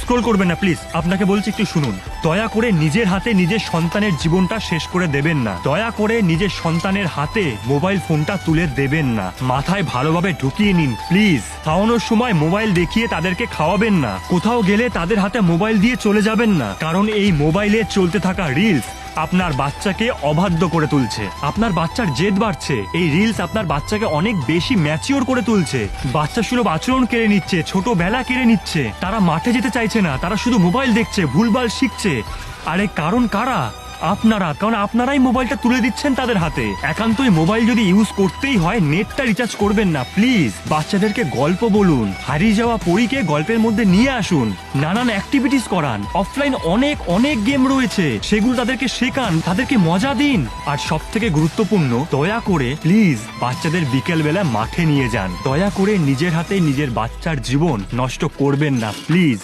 Scroll করবেন না please, আপনাকে বলছি একটু শুনুন। দয়া করে নিজের হাতে নিজের সন্তানের জীবনটা শেষ করে দেবেন না। দয়া করে নিজের সন্তানের হাতে মোবাইল ফোনটা তুলে দেবেন না। মাথায় ভালোভাবে ঢুকিয়ে নিন প্লিজ। খাওয়ানোর সময় মোবাইল দেখিয়ে তাদেরকে খাওয়াবেন না। কোথাও গেলে তাদের হাতে মোবাইল দিয়ে চলে যাবেন না, কারণ এই মোবাইলে চলতে থাকা রিলস আপনার বাচ্চাকে অবাধ্য করে তুলছে। আপনার বাচ্চার জেদ বাড়ছে। এই রিলস আপনার বাচ্চাকে অনেক বেশি ম্যাচিওর করে তুলছে। বাচ্চা সুলভ আচরণ কেড়ে নিচ্ছে, ছোটবেলা কেড়ে নিচ্ছে। তারা মাঠে যেতে চাইছে না, তারা শুধু মোবাইল দেখছে, ভুলভাল শিখছে। আরে কারণ কারা? আপনারা, কারণ আপনারাই মোবাইলটা তুলে দিচ্ছেন তাদের হাতে। একান্তই মোবাইল যদি ইউজ করতেই হয় নেটটা রিচার্জ করবেন না প্লিজ। বাচ্চাদেরকে গল্প বলুন, হারিয়ে যাওয়া পরীকে গল্পের মধ্যে নিয়ে আসুন, নানান অ্যাক্টিভিটিস করান। অফলাইন অনেক অনেক গেম রয়েছে, সেগুলো তাদেরকে শেখান, তাদেরকে মজা দিন। আর সব থেকে গুরুত্বপূর্ণ, দয়া করে প্লিজ বাচ্চাদের বিকেলবেলা মাঠে নিয়ে যান। দয়া করে নিজের হাতে নিজের বাচ্চার জীবন নষ্ট করবেন না প্লিজ।